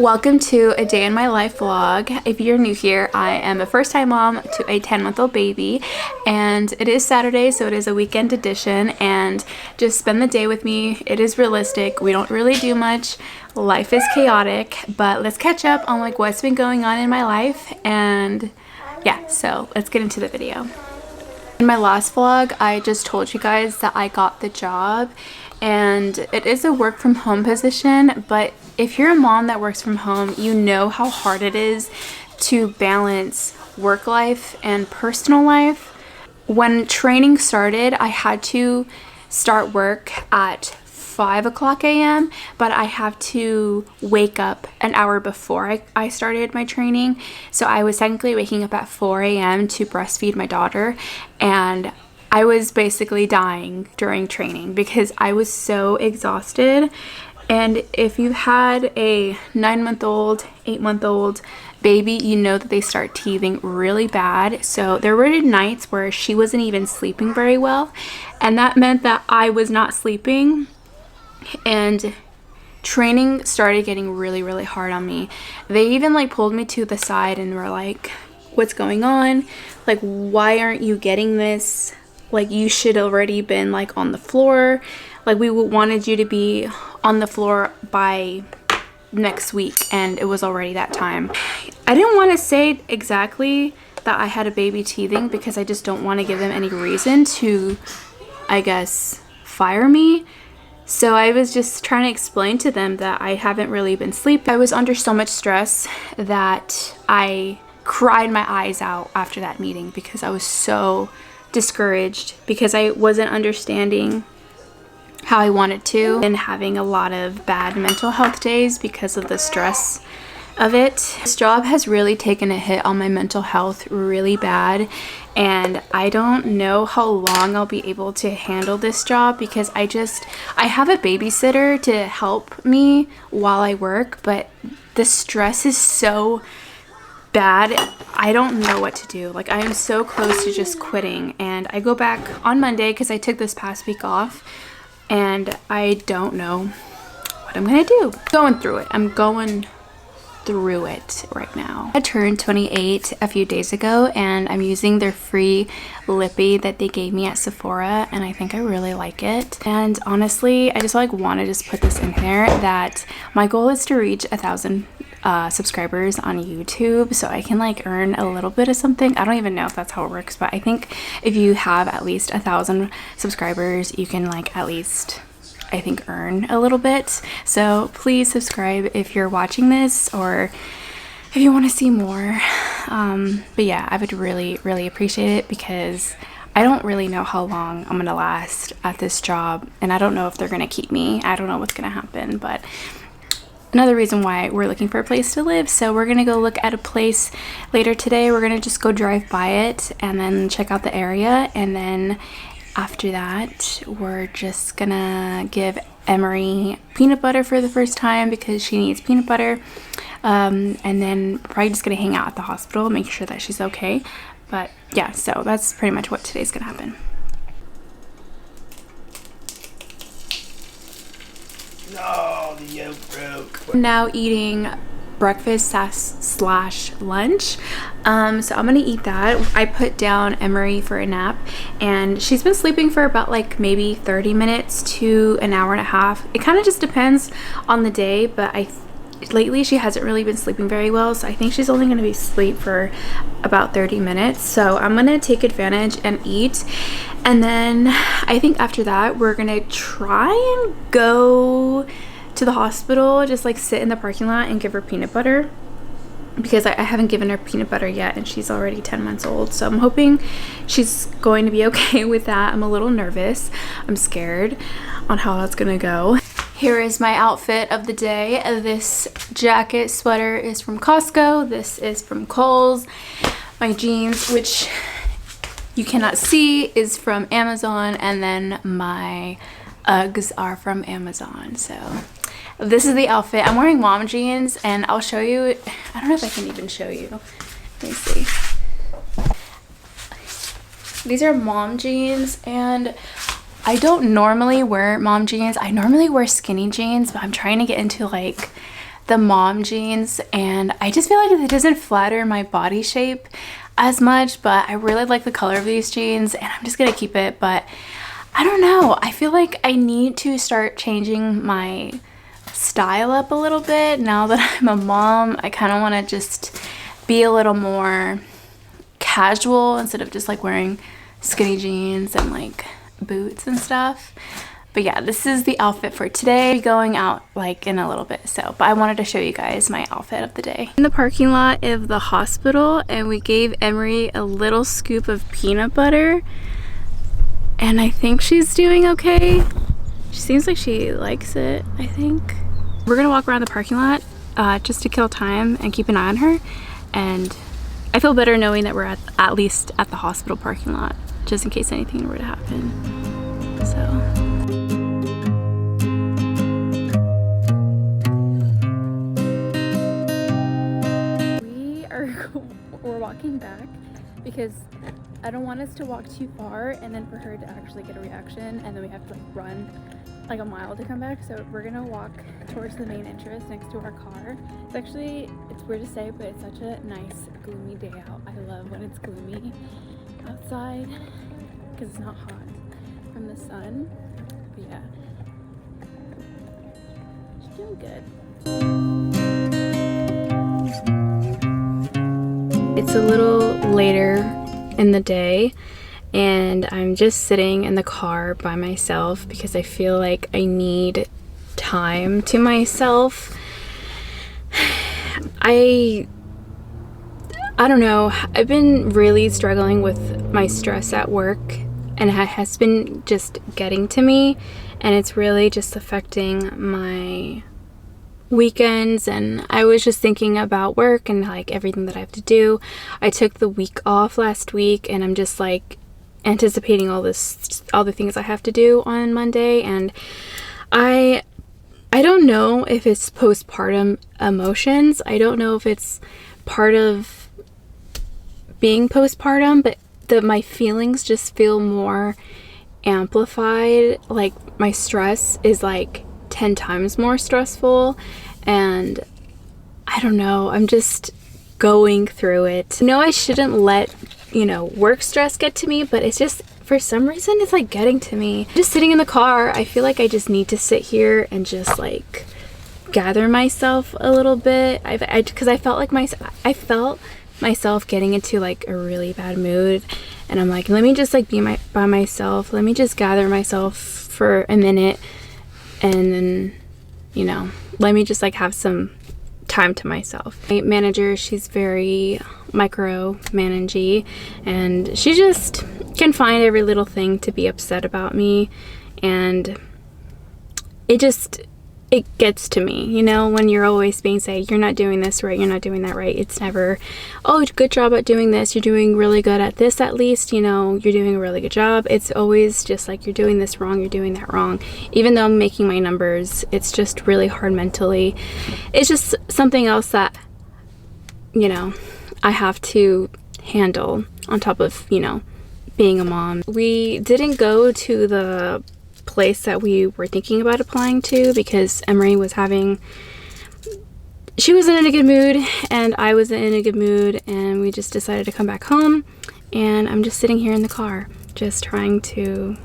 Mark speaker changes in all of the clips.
Speaker 1: Welcome to a day in my life vlog. If you're new here, I am a first-time mom to a 10-month-old baby, and it is Saturday, so it is a weekend edition, and just spend the day with me. It is realistic. We don't really do much. Life is chaotic, but let's catch up on like what's been going on in my life, and yeah, so let's get into the video. In my last vlog, I just told you guys that I got the job, and it is a work from home position, but if you're a mom that works from home, you know how hard it is to balance work life and personal life. When training started, I had to start work at 5 o'clock a.m., but I have to wake up an hour before I started my training. So I was technically waking up at 4 a.m. to breastfeed my daughter, and I was basically dying during training because I was so exhausted. And if you've had a 9-month-old, 8-month-old baby, you know that they start teething really bad. So there were nights where she wasn't even sleeping very well, and that meant that I was not sleeping, and training started getting really hard on me. They even like pulled me to the side and were like, what's going on? Like, why aren't you getting this? Like, you should already been like on the floor. Like, we wanted you to be on the floor by next week, and it was already that time. I didn't want to say exactly that I had a baby teething because I just don't want to give them any reason to, I guess, fire me. So I was just trying to explain to them that I haven't really been sleeping. I was under so much stress that I cried my eyes out after that meeting because I was so discouraged because I wasn't understanding how I wanted to, and having a lot of bad mental health days because of the stress of it. This job has really taken a hit on my mental health really bad, and I don't know how long I'll be able to handle this job because I have a babysitter to help me while I work, but the stress is so bad. I don't know what to do. Like, I am so close to just quitting, and I go back on Monday because I took this past week off, and I don't know what I'm gonna do. I'm going through it right now. I turned 28 a few days ago, and I'm using their free lippy that they gave me at Sephora, and I think I really like it. And honestly, I just want to just put this in there that my goal is to reach 1,000 subscribers on YouTube, so I can like earn a little bit of something. I don't even know if that's how it works, but I think if you have at least 1,000 subscribers, you can like at least, I think, earn a little bit. So please subscribe if you're watching this, or if you want to see more. But yeah, I would really appreciate it because I don't really know how long I'm gonna last at this job, and I don't know if they're gonna keep me. I don't know what's gonna happen, but another reason why we're looking for a place to live. So we're gonna go look at a place later today. We're gonna just go drive by it and then check out the area, and then after that we're just gonna give Emery peanut butter for the first time because she needs peanut butter, and then probably just gonna hang out at the hospital, make sure that she's okay. But yeah, so that's pretty much what today's gonna happen.
Speaker 2: Oh, the yolk broke.
Speaker 1: I'm now eating breakfast slash lunch, so I'm gonna eat that. I put down Emery for a nap, and she's been sleeping for about like maybe 30 minutes to an hour and a half. It kind of just depends on the day, but lately she hasn't really been sleeping very well, so I think she's only going to be asleep for about 30 minutes. So I'm going to take advantage and eat, and then I think after that we're going to try and go to the hospital, just like sit in the parking lot and give her peanut butter because I haven't given her peanut butter yet, and she's already 10 months old. So I'm hoping she's going to be okay with that. I'm a little nervous. I'm scared on how that's going to go. Here is my outfit of the day. This jacket sweater is from Costco. This is from Kohl's. My jeans, which you cannot see, is from Amazon, and then my Uggs are from Amazon. So this is the outfit. I'm wearing mom jeans, and I'll show you. I don't know if I can even show you. Let me see. These are mom jeans, and I don't normally wear mom jeans. I normally wear skinny jeans, but I'm trying to get into like the mom jeans, and I just feel like it doesn't flatter my body shape as much, but I really like the color of these jeans and I'm just gonna keep it. But I don't know, I feel like I need to start changing my style up a little bit now that I'm a mom. I kind of want to just be a little more casual instead of just like wearing skinny jeans and like boots and stuff. But yeah, this is the outfit for today. Going out like in a little bit, but I wanted to show you guys my outfit of the day. In the parking lot of the hospital, and we gave Emery a little scoop of peanut butter, and I think she's doing okay. She seems like she likes it, I think. We're gonna walk around the parking lot just to kill time and keep an eye on her, and I feel better knowing that we're at least at the hospital parking lot, just in case anything were to happen. So we're walking back because I don't want us to walk too far and then for her to actually get a reaction, and then we have to like run like a mile to come back. So we're gonna walk towards the main entrance next to our car. It's weird to say, but it's such a nice gloomy day out. I love when it's gloomy outside because it's not hot from the sun. But yeah, she's doing good. It's a little later in the day and I'm just sitting in the car by myself because I feel like I need time to myself. I don't know, I've been really struggling with my stress at work, and it has been just getting to me, and it's really just affecting my weekends. And I was just thinking about work and like everything that I have to do. I took the week off last week and I'm just like anticipating all the things I have to do on Monday, and I don't know if it's postpartum emotions. I don't know if it's part of being postpartum, but my feelings just feel more amplified. Like my stress is like 10 times more stressful, and I don't know, I'm just going through it. I know I shouldn't let, work stress get to me, but it's just, for some reason, it's like getting to me. Just sitting in the car, I feel like I just need to sit here and just like gather myself a little bit. Because I felt myself getting into like a really bad mood, and I'm like, let me just like be by myself. Let me just gather myself for a minute, and then, let me just like have some time to myself. My manager, she's very micro-managey, and she just can find every little thing to be upset about me, and it gets to me, when you're always being said, you're not doing this right, you're not doing that right. It's never, oh, good job at doing this, you're doing really good at this, at least, you're doing a really good job. It's always just like, you're doing this wrong, you're doing that wrong. Even though I'm making my numbers, it's just really hard mentally. It's just something else that, I have to handle on top of, being a mom. We didn't go to the place that we were thinking about applying to because Emery she wasn't in a good mood and I wasn't in a good mood, and we just decided to come back home, and I'm just sitting here in the car just trying to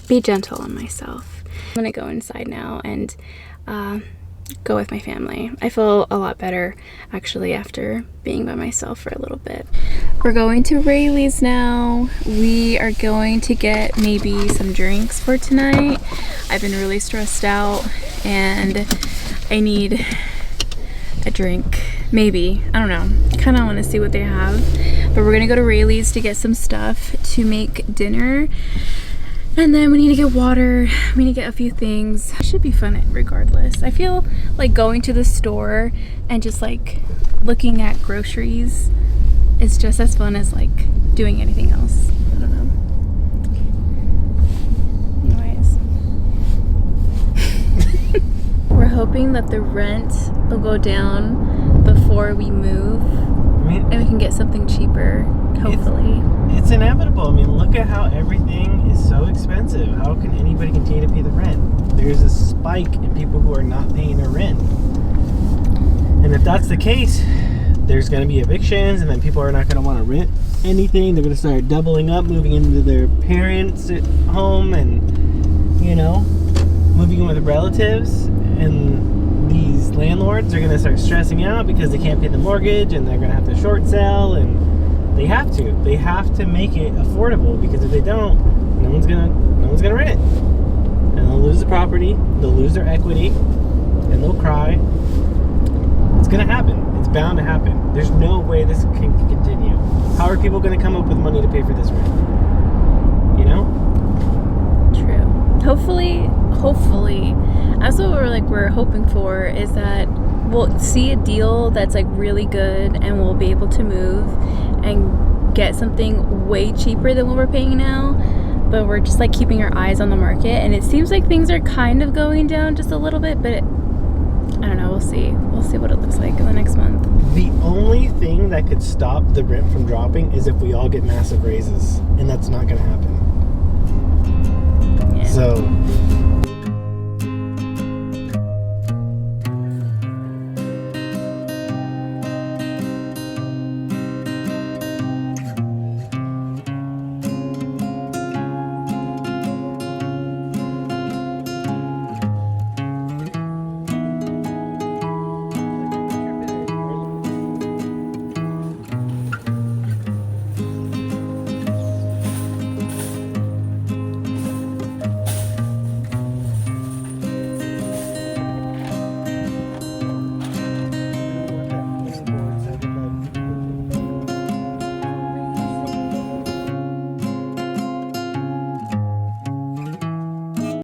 Speaker 1: be gentle on myself. I'm gonna go inside now and go with my family. I feel a lot better actually after being by myself for a little bit. We're going to Rayleigh's now. We are going to get maybe some drinks for tonight. I've been really stressed out and I need a drink. Maybe, I don't know. I kind of want to see what they have. But we're gonna go to Rayleigh's to get some stuff to make dinner. And then we need to get water, we need to get a few things. It should be fun regardless. I feel like going to the store and just like looking at groceries is just as fun as like doing anything else. I don't know. Anyways. We're hoping that the rent will go down before we move and we can get something cheaper, hopefully.
Speaker 2: It's inevitable. I mean, look at how everything is so expensive. How can anybody continue to pay the rent? There's a spike in people who are not paying their rent. And if that's the case, there's going to be evictions, and then people are not going to want to rent anything. They're going to start doubling up, moving into their parents' home, and, you know, moving in with relatives. And these landlords are going to start stressing out because they can't pay the mortgage, and they're going to have to short sell, and they have to. They have to make it affordable, because if they don't, no one's gonna rent it, and they'll lose the property, they'll lose their equity, and they'll cry. It's gonna happen. It's bound to happen. There's no way this can continue. How are people gonna come up with money to pay for this rent? You know?
Speaker 1: True. Hopefully, that's what we're hoping for, is that we'll see a deal that's like really good, and we'll be able to move and get something way cheaper than what we're paying now. But we're just like keeping our eyes on the market, and it seems like things are kind of going down just a little bit, but I don't know. We'll see what it looks like in the next month.
Speaker 2: The only thing that could stop the rent from dropping is if we all get massive raises, and that's not gonna happen.
Speaker 1: Yeah.
Speaker 2: So